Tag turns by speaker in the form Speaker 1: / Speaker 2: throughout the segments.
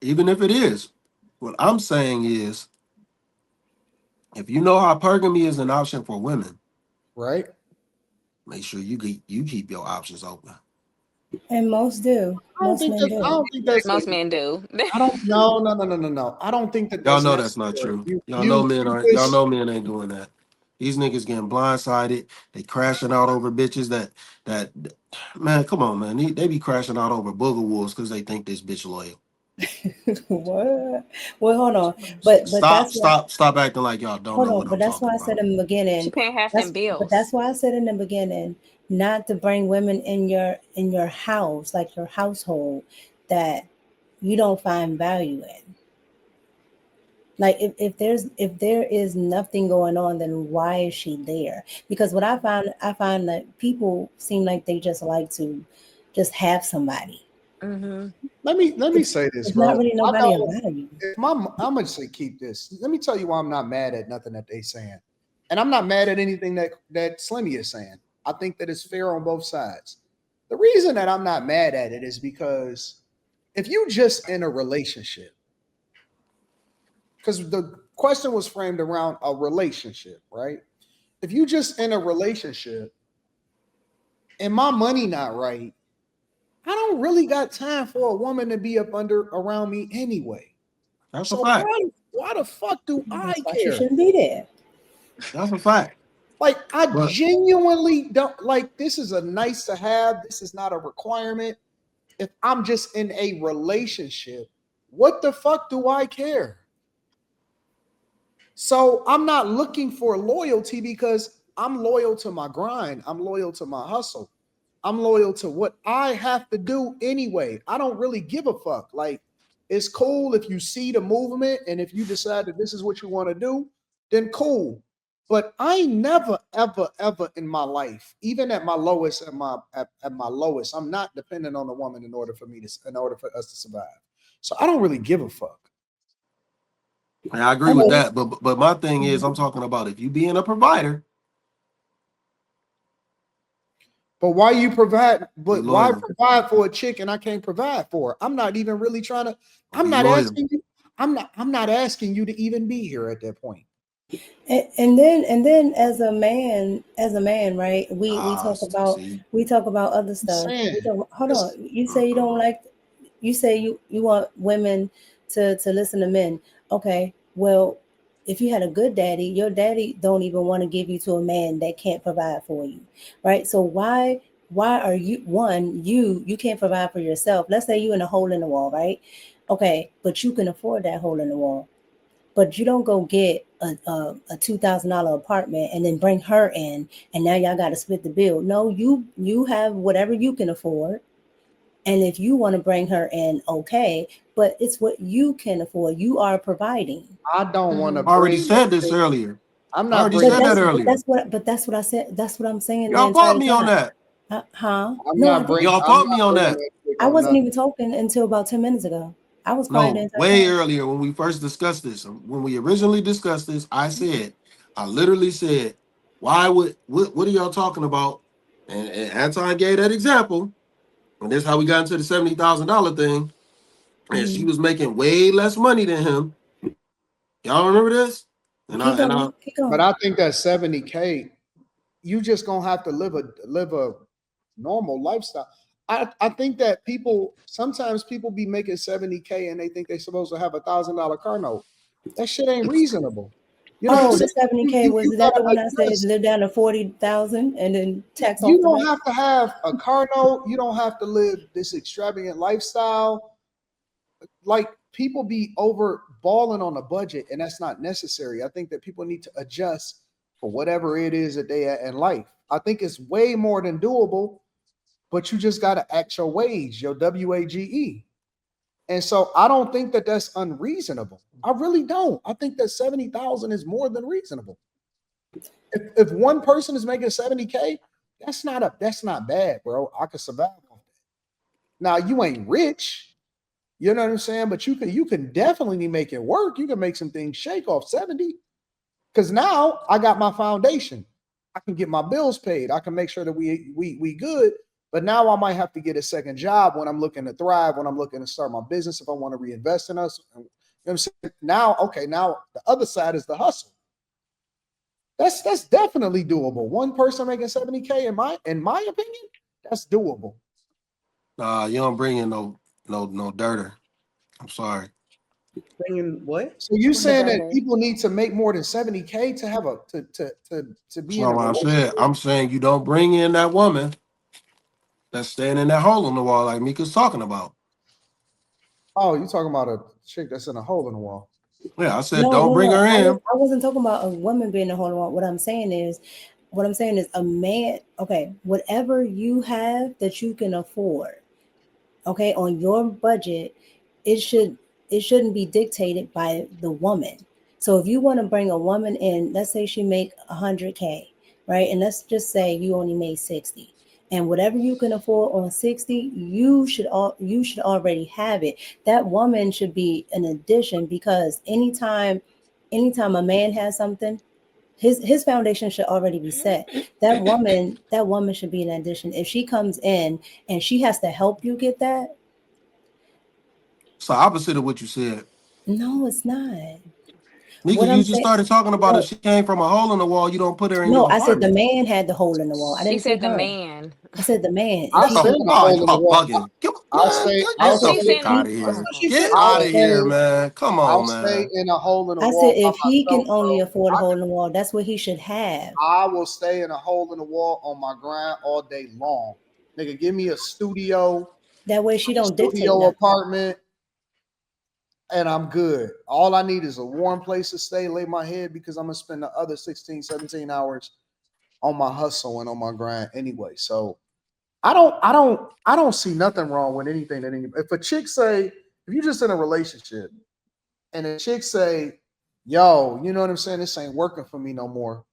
Speaker 1: Even if it is, what I'm saying is, if you know hypergamy is an option for women,
Speaker 2: right?
Speaker 1: make sure you keep your options open.
Speaker 3: And most do. Most men
Speaker 2: I
Speaker 3: do.
Speaker 2: don't think that's a,
Speaker 4: Most men do.
Speaker 2: I don't no. I don't think that
Speaker 1: Y'all
Speaker 2: that's
Speaker 1: know that's not
Speaker 2: necessary.
Speaker 1: true. Y'all know men ain't doing that. These niggas getting blindsided. They crashing out over bitches that man, come on, man. They be crashing out over booger wolves because they think this bitch loyal.
Speaker 3: What? Well, hold on. But
Speaker 1: Stop,
Speaker 3: that's why.
Speaker 1: stop, stop acting like y'all don't
Speaker 3: Hold
Speaker 1: know
Speaker 3: on.
Speaker 1: what
Speaker 3: But
Speaker 1: I'm
Speaker 3: that's why
Speaker 1: talking
Speaker 3: I said
Speaker 1: about.
Speaker 3: in the
Speaker 4: She
Speaker 3: beginning.
Speaker 4: paying half them
Speaker 3: That's
Speaker 4: bills.
Speaker 3: why I said in the beginning not to bring women in your house, like your household, that you don't find value in. Like if there is nothing going on, then why is she there? Because what I find that people seem like they just like to just have somebody.
Speaker 4: Hmm.
Speaker 2: let me
Speaker 3: It's
Speaker 2: say this,
Speaker 3: it's not
Speaker 2: bro.
Speaker 3: really
Speaker 2: I
Speaker 3: nobody
Speaker 2: don't.
Speaker 3: about you.
Speaker 2: If my, I'm gonna say keep this. Let me tell you why I'm not mad at nothing that they saying, and I'm not mad at anything that Slimmy is saying. I think that it's fair on both sides. The reason that I'm not mad at it is because if you just in a relationship, because the question was framed around a relationship, right? If you just in a relationship and my money not right, I don't really got time for a woman to be up under around me anyway.
Speaker 1: That's a
Speaker 2: So
Speaker 1: fact.
Speaker 2: why the fuck do I
Speaker 3: That's why she
Speaker 2: care?
Speaker 3: shouldn't be there.
Speaker 1: That's a fact.
Speaker 2: Like I
Speaker 1: But
Speaker 2: genuinely don't like this is a nice to have. This is not a requirement. If I'm just in a relationship, what the fuck do I care? So I'm not looking for loyalty because I'm loyal to my grind. I'm loyal to my hustle. I'm loyal to what I have to do anyway. I don't really give a fuck. Like, it's cool if you see the movement and if you decide that this is what you want to do, then cool. But I never, ever, ever in my life, even at my lowest, at my lowest, I'm not dependent on a woman in order for me to in order for us to survive. So I don't really give a fuck.
Speaker 1: I agree
Speaker 3: I
Speaker 1: with
Speaker 3: mean,
Speaker 1: that. But my thing is, I'm talking about if you being a provider,
Speaker 2: But why you provide?
Speaker 1: be
Speaker 2: But why
Speaker 1: loyal.
Speaker 2: provide for a chick and I can't provide for her? I'm not even really trying to. I'm
Speaker 1: Be
Speaker 2: not
Speaker 1: loyal.
Speaker 2: asking you. I'm not asking you to even be here at that point.
Speaker 3: and then as a man, right?
Speaker 1: Ah, see.
Speaker 3: We talk about other
Speaker 2: I'm
Speaker 3: stuff. We
Speaker 2: saying
Speaker 3: talk. Hold on.
Speaker 2: this.
Speaker 3: You say you don't like. You say you want women to listen to men. Okay. Well, if you had a good daddy, your daddy don't even want to give you to a man that can't provide for you, right? So why are you one you can't provide for yourself? Let's say you in a hole in the wall, right? Okay, but you can afford that hole in the wall, but you don't go get a $2,000 apartment and then bring her in, and now y'all got to split the bill. No, you have whatever you can afford, and if you want to bring her in, okay, but it's what you can afford. You are providing.
Speaker 2: I don't want to
Speaker 1: I already
Speaker 2: bring
Speaker 1: said this
Speaker 2: the.
Speaker 1: earlier.
Speaker 2: I'm
Speaker 1: I
Speaker 2: not
Speaker 1: already
Speaker 3: But
Speaker 1: said
Speaker 2: bringing
Speaker 1: that
Speaker 2: the.
Speaker 1: earlier.
Speaker 3: that's what I said. That's what I'm saying the
Speaker 1: Y'all fought
Speaker 3: entire
Speaker 1: me on
Speaker 3: time.
Speaker 1: that.
Speaker 3: Huh?
Speaker 2: I'm
Speaker 3: No, I
Speaker 2: not
Speaker 3: didn't.
Speaker 2: bring.
Speaker 1: Y'all
Speaker 2: I'm
Speaker 1: fought me
Speaker 2: not
Speaker 1: on
Speaker 2: bringing
Speaker 1: that.
Speaker 2: that chick
Speaker 3: I
Speaker 2: on
Speaker 3: wasn't
Speaker 2: nothing.
Speaker 3: even talking until about 10 minutes ago. I was quiet the
Speaker 1: No,
Speaker 3: entire
Speaker 1: way
Speaker 3: time.
Speaker 1: earlier when we first discussed this. When we originally discussed this, I literally said, what are y'all talking about? And Anton gave that example. And that's how we got into the $70,000 thing. And she
Speaker 3: Mhm.
Speaker 1: was making way less money than him. Y'all remember this?
Speaker 3: Keep
Speaker 1: And I
Speaker 3: going. Keep
Speaker 2: But
Speaker 3: going.
Speaker 2: I think that 70K, you just gonna have to live a normal lifestyle. I think that people sometimes people be making 70K and they think they're supposed to have $1,000 car note. That shit ain't reasonable. You know what I'm
Speaker 3: Oh, the
Speaker 2: saying?
Speaker 3: 70K, was
Speaker 2: You
Speaker 3: that
Speaker 2: gotta
Speaker 3: the one I said
Speaker 2: adjust.
Speaker 3: live down to 40,000 and then tax
Speaker 2: You
Speaker 3: off the
Speaker 2: don't
Speaker 3: rest?
Speaker 2: have to have a car note. You don't have to live this extravagant lifestyle. Like people be over balling on a budget, and that's not necessary. I think that people need to adjust for whatever it is that they at in life. I think it's way more than doable, but you just got to act your wage, your WAGE. And so I don't think that that's unreasonable. I really don't. I think that 70,000 is more than reasonable. If one person is making 70K, that's not bad, bro. I could survive on that. Now you ain't rich, you know what I'm saying? But you can definitely make it work. You can make some things shake off 70. Because now I got my foundation. I can get my bills paid. I can make sure that we good. But now I might have to get a second job when I'm looking to thrive, when I'm looking to start my business, if I want to reinvest in us. You know what I'm saying? Now, okay, now the other side is the hustle. That's definitely doable. One person making 70K in my opinion, that's doable.
Speaker 1: Nah, you don't bring in no dirter. I'm sorry.
Speaker 4: Bringing what?
Speaker 2: So you
Speaker 3: The
Speaker 2: saying that
Speaker 3: burger.
Speaker 2: people need to make more than 70K to have to
Speaker 1: That's
Speaker 2: be in
Speaker 1: not
Speaker 2: a
Speaker 1: what I said.
Speaker 2: relationship?
Speaker 1: I'm saying you don't bring in that woman that's staying in that hole in the wall like Mika's talking about.
Speaker 2: Oh, you talking about a chick that's in a hole in the wall.
Speaker 1: Yeah, I said
Speaker 3: No,
Speaker 1: don't
Speaker 3: no,
Speaker 1: bring
Speaker 3: no.
Speaker 1: her in.
Speaker 3: I wasn't talking about a woman being a whole one. What I'm saying is a man. Okay, whatever you have that you can afford, okay, on your budget, it should it shouldn't be dictated by the woman. So if you want to bring a woman in, let's say she make 100K, right, and let's just say you only made 60, and whatever you can afford on 60, you should already have it. That woman should be an addition, because anytime a man has something, his foundation should already be set. That woman should be an addition. If she comes in and she has to help you get that,
Speaker 1: It's the opposite of what you said.
Speaker 3: no, it's not.
Speaker 1: Nika,
Speaker 3: What
Speaker 1: you
Speaker 3: I'm
Speaker 1: just
Speaker 3: saying,
Speaker 1: started talking about if
Speaker 3: no,
Speaker 1: she came from a hole in the wall, you don't put her in
Speaker 3: no,
Speaker 1: your
Speaker 3: I said the
Speaker 1: apartment.
Speaker 3: man had the hole in the wall. I
Speaker 5: She
Speaker 3: didn't say
Speaker 5: said the
Speaker 3: her.
Speaker 5: man.
Speaker 3: I said the man. If
Speaker 2: I
Speaker 3: he
Speaker 2: stay
Speaker 1: Oh,
Speaker 2: in
Speaker 3: can,
Speaker 2: a
Speaker 1: oh,
Speaker 2: hole in the
Speaker 1: y'all
Speaker 2: wall.
Speaker 1: bugging.
Speaker 2: I'll stay.
Speaker 3: I
Speaker 2: I'll
Speaker 5: She
Speaker 3: said,
Speaker 2: stay.
Speaker 1: Get
Speaker 5: saying
Speaker 1: out
Speaker 5: he.
Speaker 1: of
Speaker 3: that's
Speaker 1: here.
Speaker 3: what she
Speaker 1: Get
Speaker 3: said.
Speaker 1: out
Speaker 2: I'll
Speaker 1: of
Speaker 3: I
Speaker 1: here,
Speaker 2: stay.
Speaker 1: man. Come
Speaker 2: I'll
Speaker 1: on,
Speaker 2: stay
Speaker 1: man.
Speaker 2: in a hole in the
Speaker 3: said
Speaker 2: wall by
Speaker 3: if he can
Speaker 2: myself,
Speaker 3: only
Speaker 2: bro.
Speaker 3: afford a hole in the wall, that's what he should have.
Speaker 2: I will stay in a hole in the wall on my grind all day long. Nigga, give me a
Speaker 3: That way she don't dictate
Speaker 2: studio
Speaker 3: nothing.
Speaker 2: apartment, and I'm good. All I need is a warm place to stay, lay my head, because I'm gonna spend the other 16, 17 hours on my hustle and on my grind anyway. So I don't see nothing wrong with anything that if a chick say, if you just in a relationship and a chick say, yo, you know what I'm saying? This ain't working for me no more.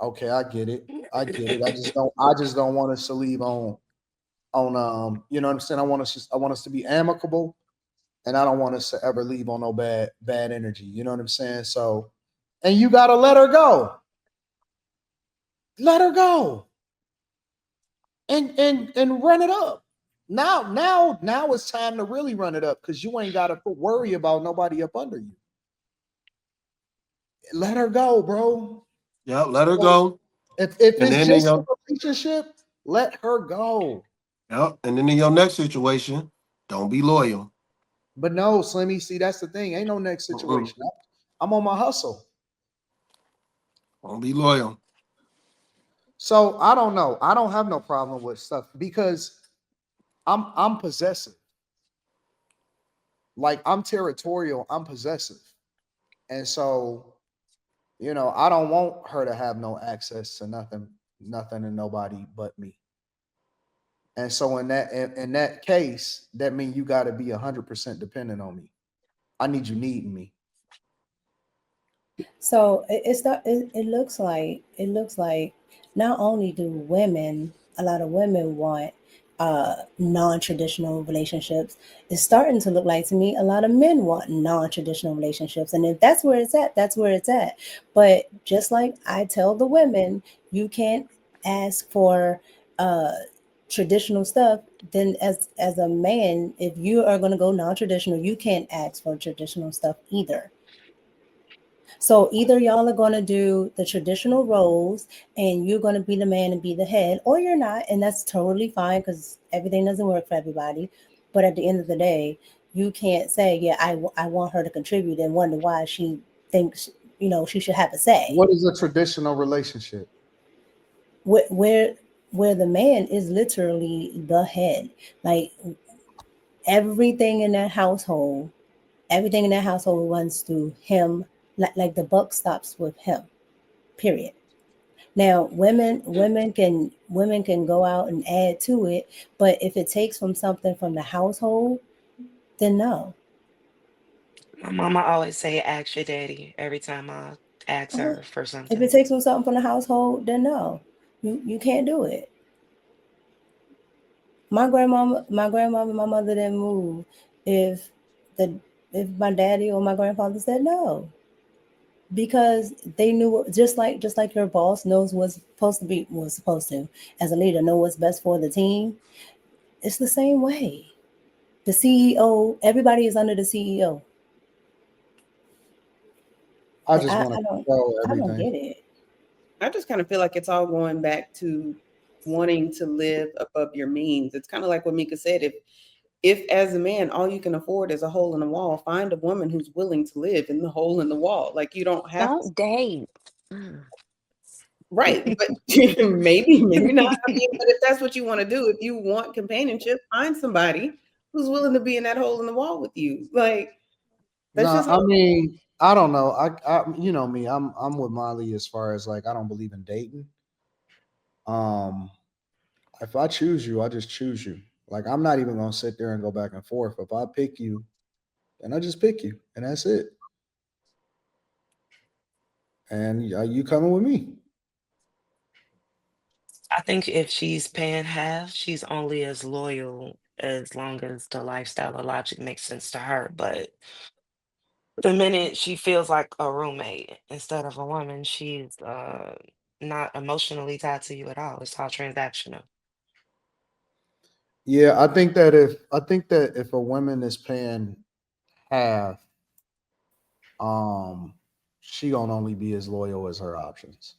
Speaker 2: Okay, I get it. I get it. I just don't want us to leave on you know what I'm saying? I want us to be amicable, and I don't want us to ever leave on no bad energy. You know what I'm saying? So, and you gotta let her go. Let her go. And run it up. Now it's time to really run it up, because you ain't gotta worry about nobody up under you. Let her go, bro.
Speaker 1: Yep, let her
Speaker 2: So
Speaker 1: go.
Speaker 2: if
Speaker 1: And
Speaker 2: it's
Speaker 1: then in
Speaker 2: just a
Speaker 1: your
Speaker 2: relationship, let her go.
Speaker 1: yep, and then in your next situation, don't be loyal.
Speaker 2: But no, Slimmy, see, that's the thing. Ain't no next
Speaker 1: Mm-mm.
Speaker 2: situation. I'm on my hustle.
Speaker 1: Don't be loyal.
Speaker 2: So I don't know. I don't have no problem with stuff because I'm possessive. Like, I'm territorial, I'm possessive. And so, I don't want her to have no access to nothing and nobody but me. And so in that case, that means you got to be 100% dependent on me. I need you needing me.
Speaker 3: So it's not. It looks like not only do a lot of women want non-traditional relationships. It's starting to look like to me a lot of men want non-traditional relationships, and if that's where it's at, that's where it's at. But just like I tell the women, you can't ask for uh traditional stuff. Then as a man, if you are going to go non-traditional, you can't ask for traditional stuff either. So either y'all are going to do the traditional roles and you're going to be the man and be the head, or you're not. And that's totally fine, because everything doesn't work for everybody. But at the end of the day, you can't say, yeah, I want her to contribute and wonder why she thinks, she should have a say.
Speaker 2: What is a traditional relationship?
Speaker 3: Where, where, where the man is literally the head. Like everything in that household, everything in that household runs through him. Like the buck stops with him, period. Now, women can go out and add to it, but if it takes from something from the household, then no.
Speaker 4: My mama always say, "Ask your daddy" every time I ask
Speaker 3: Uh-huh.
Speaker 4: her for
Speaker 3: If it
Speaker 4: something.
Speaker 3: takes from something from the household, then no. You can't do it. My grandmama and my mother didn't move if the if my daddy or my grandfather said no. because they knew, just like your boss knows what's supposed to, as a leader, know what's best for the team. It's the same way. The CEO, everybody is under the CEO.
Speaker 2: I
Speaker 3: Like,
Speaker 2: just want to
Speaker 3: I don't
Speaker 2: control
Speaker 3: I don't
Speaker 2: everything.
Speaker 3: get it.
Speaker 5: I just kind of feel like it's all going back to wanting to live above your means. It's kind of like what Mika said. If as a man all you can afford is a hole in the wall, find a woman who's willing to live in the hole in the wall. Like you don't have to,
Speaker 4: Don't date. Mm.
Speaker 5: right? But maybe not. I mean, but if that's what you want to do, if you want companionship, find somebody who's willing to be in that hole in the wall with you. Like that's
Speaker 2: No,
Speaker 5: just
Speaker 2: I mean, I don't know. You know me. I'm with Molly as far as like I don't believe in dating. Um, if I choose you, I just choose you. Like I'm not even gonna sit there and go back and forth. If I pick you, then I just pick you, and that's it. And you coming with me?
Speaker 4: I think if she's paying half, she's only as loyal as long as the lifestyle or logic makes sense to her. But the minute she feels like a roommate instead of a woman, she's not emotionally tied to you at all. It's all transactional.
Speaker 2: Yeah, I think that if a woman is paying half, um, she gonna only be as loyal as her options.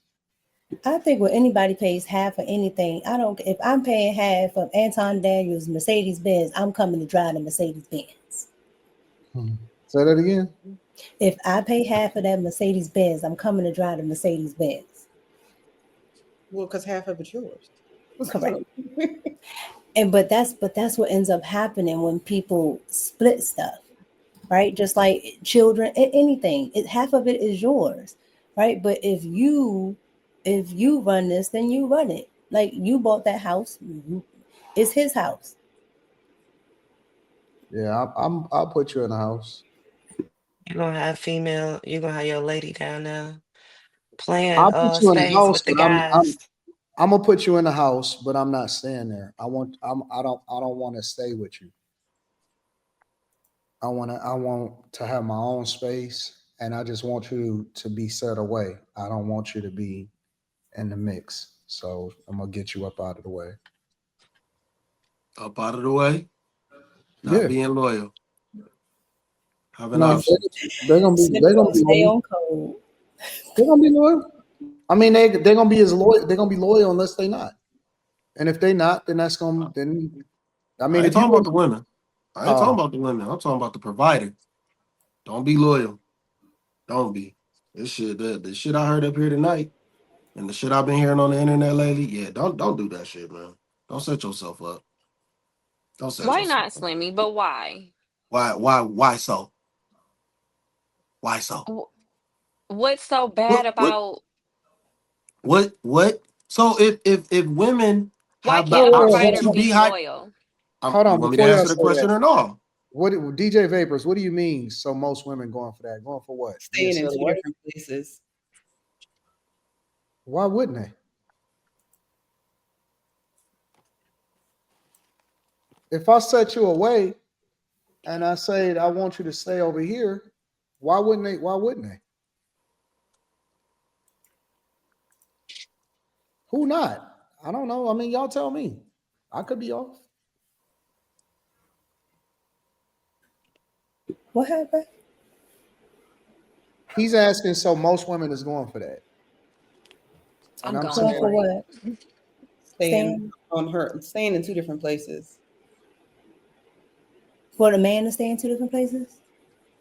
Speaker 3: I think when anybody pays half of anything, I don't. If I'm paying half of Anton Daniels Mercedes Benz, I'm coming to drive the Mercedes Benz.
Speaker 2: Hmm. Say that again.
Speaker 3: If I pay half of that Mercedes Benz, I'm coming to drive the Mercedes Benz.
Speaker 5: well, because half of it's yours.
Speaker 3: Correct. And but that's what ends up happening when people split stuff, right? Just like children, anything, half of it is yours, right? But if you run this, then you run it. Like you bought that house, it's his house.
Speaker 2: Yeah, I'll put you in the house.
Speaker 4: You're gonna have your lady down there playing
Speaker 2: I'll put you in the
Speaker 4: spades
Speaker 2: house,
Speaker 4: with the
Speaker 2: but I'm
Speaker 4: guys.
Speaker 2: I'm gonna put you in the house, but I'm not staying there. I don't want to stay with you. I want to have my own space, and I just want you to be set away. I don't want you to be in the mix. So I'm gonna get you up out of the way.
Speaker 1: Up out of the way, not
Speaker 2: Yeah.
Speaker 1: being loyal, having
Speaker 2: No,
Speaker 1: options.
Speaker 3: Slippy
Speaker 2: they're gonna
Speaker 3: gonna
Speaker 2: be
Speaker 3: stay
Speaker 2: loyal.
Speaker 3: on code.
Speaker 2: They're gonna be loyal. I mean, they're gonna be as loyal. They're gonna be loyal unless they not. And if they not, then that's gonna then. I mean,
Speaker 1: I ain't
Speaker 2: if you
Speaker 1: talking about the women. I ain't talking
Speaker 2: oh
Speaker 1: about the women. I'm talking about the provider. Don't be loyal. Don't be. The shit I heard up here tonight, and the shit I've been hearing on the internet lately. Yeah, don't do that shit, man. Don't set yourself up. Don't set
Speaker 6: Why
Speaker 1: yourself
Speaker 6: not,
Speaker 1: up.
Speaker 6: Slimmy? But why?
Speaker 1: Why so? Why so?
Speaker 6: Wh- What's so
Speaker 1: What
Speaker 6: bad
Speaker 1: what
Speaker 6: about
Speaker 1: what? So if women
Speaker 6: why
Speaker 1: have the
Speaker 6: can't a
Speaker 2: hold
Speaker 1: option
Speaker 6: provider
Speaker 1: to
Speaker 6: be
Speaker 1: be
Speaker 2: on,
Speaker 1: high,
Speaker 6: loyal?
Speaker 2: hold
Speaker 1: you
Speaker 2: on
Speaker 1: want me to
Speaker 2: before y'all
Speaker 1: answer the
Speaker 2: say that.
Speaker 1: question or no?
Speaker 2: What DJ Vapors? What do you mean? So most women going for that? Going for what? Being
Speaker 5: staying in
Speaker 2: set
Speaker 5: two
Speaker 2: away?
Speaker 5: different places.
Speaker 2: Why wouldn't they? If I set you away and I say I want you to stay over here, why wouldn't they? Why wouldn't they? Who not? I don't know. I mean, y'all tell me. I could be off.
Speaker 3: What happened?
Speaker 2: He's asking, so most women is going for that, and
Speaker 6: I'm
Speaker 2: I'm
Speaker 6: going
Speaker 3: Going
Speaker 2: saying,
Speaker 3: for
Speaker 6: for it.
Speaker 3: what?
Speaker 5: Staying
Speaker 3: Staying
Speaker 5: staying in two different places.
Speaker 3: for the man to stay in two different places?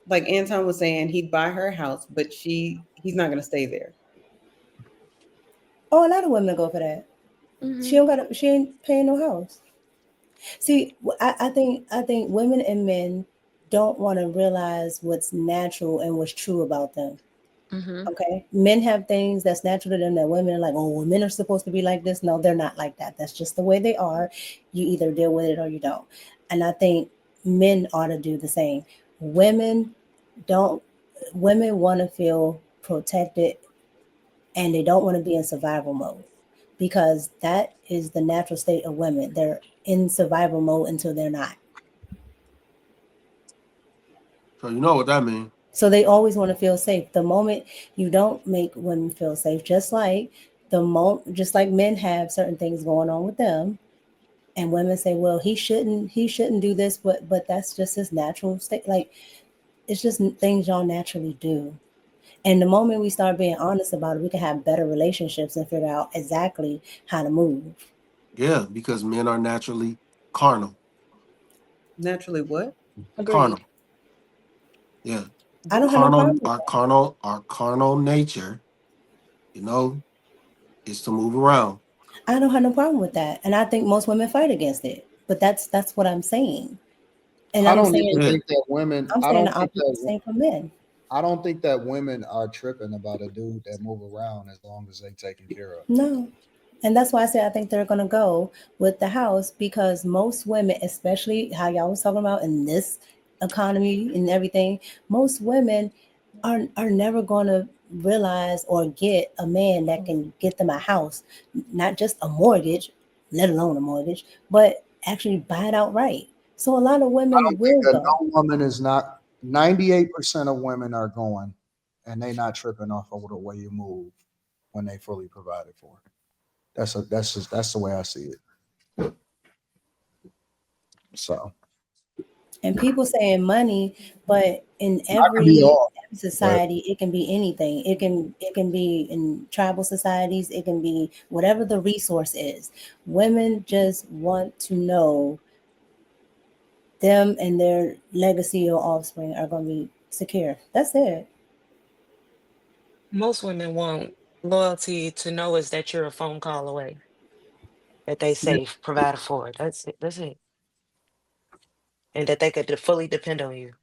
Speaker 5: Like Anton was saying, he'd buy her a house, but he's not gonna stay there.
Speaker 3: Oh, a lot of women go for that.
Speaker 6: Hmm.
Speaker 3: She ain't paying no house. See, I think women and men don't want to realize what's natural and what's true about them.
Speaker 6: Hmm.
Speaker 3: Okay, men have things that's natural to them that women are like, oh, well, men are supposed to be like this. No, they're not like that. That's just the way they are. You either deal with it or you don't. And I think men ought to do the same. Women don't. Women want to feel protected, and they don't want to be in survival mode because that is the natural state of women. They're in survival mode until they're not.
Speaker 1: So you know what that means.
Speaker 3: So they always want to feel safe. The moment you don't make women feel safe, just like men have certain things going on with them, and women say, well, he shouldn't do this, but that's just his natural state. Like, it's just things y'all naturally do. And the moment we start being honest about it, we can have better relationships and figure out exactly how to move.
Speaker 1: Yeah, because men are naturally carnal.
Speaker 5: Naturally, what?
Speaker 3: Agreed.
Speaker 1: Carnal. Yeah.
Speaker 3: I don't have no
Speaker 1: Carnal,
Speaker 3: problem with that.
Speaker 1: our carnal nature, you know, is to move around.
Speaker 3: I don't have no problem with that. And I think most women fight against it. But that's what I'm saying. And
Speaker 2: I
Speaker 3: I'm
Speaker 2: don't
Speaker 3: saying
Speaker 2: even
Speaker 1: Yeah.
Speaker 2: think that women.
Speaker 3: I'm saying the opposite the same for men.
Speaker 2: I don't think that women are tripping about a dude that move around as long as they taken care of.
Speaker 3: No. And that's why I say I think they're gonna go with the house, because most women, especially how y'all was talking about in this economy and everything, most women are never gonna realize or get a man that can get them a house, not just a mortgage, let alone a mortgage, but actually buy it outright. So a lot of
Speaker 2: I
Speaker 3: women
Speaker 2: don't think
Speaker 3: will
Speaker 2: that
Speaker 3: go.
Speaker 2: no woman is not. 98% of women are going, and they not tripping off of the way you move when they fully provided for. That's the way I see it. So
Speaker 3: And people saying money, but in
Speaker 2: I could be
Speaker 3: every
Speaker 2: off, but
Speaker 3: society it can be anything. It can be in tribal societies, it can be whatever the resource is. Women just want to know them and their legacy or offspring are going to be secure. That's it.
Speaker 4: Most women want loyalty to know is that you're a phone call away, that they
Speaker 2: yeah,
Speaker 4: safe, provided for. That's it. That's it. And that they could fully depend on you.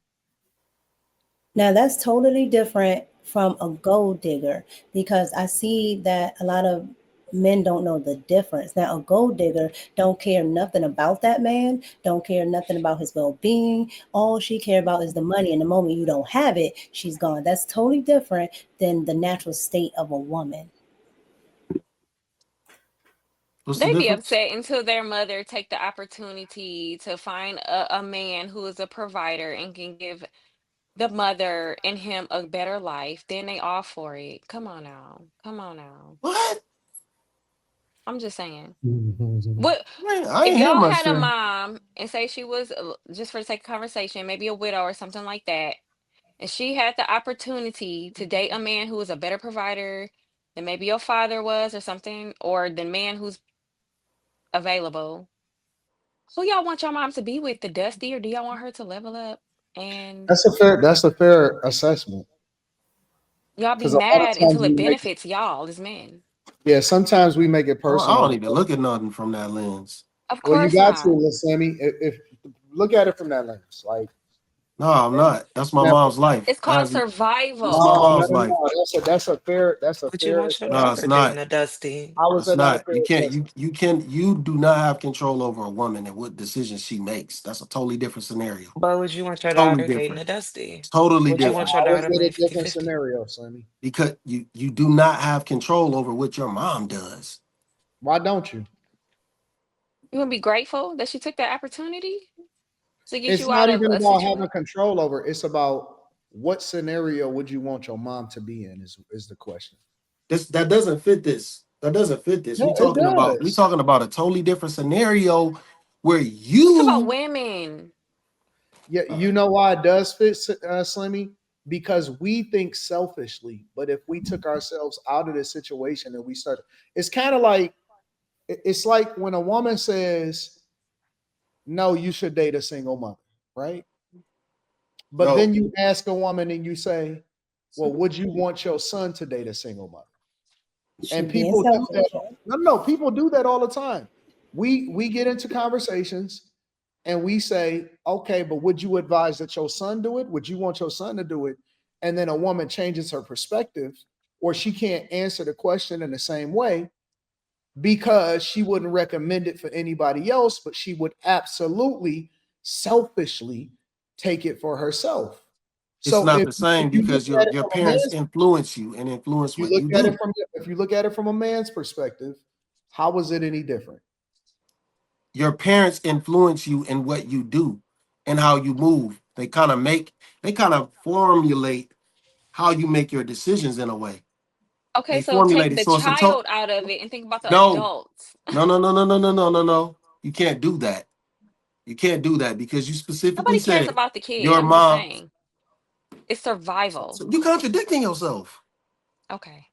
Speaker 3: Now that's totally different from a gold digger, because I see that a lot of men don't know the difference. Now a gold digger don't care nothing about that man, don't care nothing about his well-being. All she care about is the money, and the moment you don't have it, she's gone. That's totally different than the natural state of a woman.
Speaker 1: What's the
Speaker 6: They be
Speaker 1: difference?
Speaker 6: upset until their mother take the opportunity to find a man who is a provider and can give the mother and him a better life. Then they all for it. Come on now. Come on now.
Speaker 1: What?
Speaker 6: I'm just saying.
Speaker 2: Mhm.
Speaker 6: What
Speaker 1: Man, I
Speaker 6: if
Speaker 1: ain't hear
Speaker 6: y'all
Speaker 1: much
Speaker 6: had a
Speaker 1: there.
Speaker 6: mom and say she was just for the sake of conversation, maybe a widow or something like that, and she had the opportunity to date a man who was a better provider than maybe your father was or something, or the man who's available. Who y'all want your mom to be with, the Dusty, or do y'all want her to level up? And
Speaker 2: That's a fair assessment
Speaker 6: y'all be
Speaker 2: because a lot of
Speaker 6: mad
Speaker 2: times
Speaker 6: until it
Speaker 2: we make it,
Speaker 6: benefits y'all as men.
Speaker 2: yeah, sometimes we make it
Speaker 1: I
Speaker 2: personal.
Speaker 1: don't even look at nothing from that lens.
Speaker 6: Of
Speaker 2: Well, you
Speaker 6: course
Speaker 2: got to,
Speaker 6: not.
Speaker 2: Sammy. If look at it from that lens, like
Speaker 1: No, I'm
Speaker 2: an
Speaker 1: not. That's my
Speaker 2: example.
Speaker 1: mom's life.
Speaker 6: It's called
Speaker 1: That's my
Speaker 6: survival.
Speaker 2: No,
Speaker 1: mom's
Speaker 2: no,
Speaker 1: life.
Speaker 2: no. That's a fair
Speaker 4: What you want your
Speaker 1: No,
Speaker 2: assessment.
Speaker 1: it's
Speaker 4: daughter dating
Speaker 1: not.
Speaker 4: a Dusty?
Speaker 2: How is
Speaker 1: It's
Speaker 2: that not a
Speaker 1: not.
Speaker 2: fair
Speaker 1: You can't.
Speaker 2: assessment?
Speaker 1: You do not have control over a woman and what decisions she makes. That's a totally different scenario.
Speaker 4: But would you want your
Speaker 1: Totally
Speaker 4: daughter dating
Speaker 1: different.
Speaker 4: a Dusty?
Speaker 1: Totally
Speaker 4: Would you
Speaker 1: different.
Speaker 4: want your
Speaker 2: How is
Speaker 4: daughter
Speaker 2: it a
Speaker 4: married
Speaker 2: different
Speaker 4: 50-50?
Speaker 2: scenario, Sammy?
Speaker 1: Because you do not have control over what your mom does.
Speaker 2: Why don't you?
Speaker 6: You would be grateful that she took that opportunity to get
Speaker 2: It's
Speaker 6: you out
Speaker 2: not
Speaker 6: of
Speaker 2: even
Speaker 6: a
Speaker 2: about having
Speaker 6: situation.
Speaker 2: control over. It's about what scenario would you want your mom to be in is the question.
Speaker 1: This that doesn't fit this. That doesn't fit this.
Speaker 2: No, it
Speaker 1: We
Speaker 2: does.
Speaker 1: talking about a totally different scenario where
Speaker 6: We talk about
Speaker 1: you.
Speaker 6: women.
Speaker 2: Yeah,
Speaker 1: All
Speaker 2: you
Speaker 1: right.
Speaker 2: know why it does fit, Slimmy? Because we think selfishly, but if we took ourselves out of this situation and we start, it's kind of like it's like when a woman says, "No, you should date a single mother," right? But
Speaker 1: No.
Speaker 2: then you ask a woman and you say, "Well, would you want your son to date a single mother?"
Speaker 3: She
Speaker 2: And
Speaker 3: being
Speaker 2: people do that.
Speaker 3: selfish. Right?
Speaker 2: No, no, people do that all the time. We get into conversations and we say, okay, but would you advise that your son do it? Would you want your son to do it? And then a woman changes her perspective, or she can't answer the question in the same way because she wouldn't recommend it for anybody else, but she would absolutely selfishly take it for herself.
Speaker 1: It's
Speaker 2: So
Speaker 1: not
Speaker 2: if,
Speaker 1: the
Speaker 2: if
Speaker 1: same
Speaker 2: you look
Speaker 1: because
Speaker 2: at it
Speaker 1: your
Speaker 2: from a
Speaker 1: parents
Speaker 2: man's
Speaker 1: influence you and influence what you do.
Speaker 2: if you look at it from a man's perspective, how is it any different?
Speaker 1: Your parents influence you in what you do and how you move. they kind of formulate how you make your decisions in a way.
Speaker 6: Okay,
Speaker 1: They
Speaker 6: so
Speaker 1: formulate
Speaker 6: take
Speaker 1: it.
Speaker 6: the
Speaker 1: So it's a to-
Speaker 6: child out of it and think about the
Speaker 1: no,
Speaker 6: adults.
Speaker 1: no. You can't do that. You can't do that because you specifically
Speaker 6: Nobody cares
Speaker 1: said
Speaker 6: about the kid.
Speaker 1: your
Speaker 6: I'm just
Speaker 1: mom.
Speaker 6: saying. It's survival.
Speaker 1: So you contradicting yourself.
Speaker 6: Okay.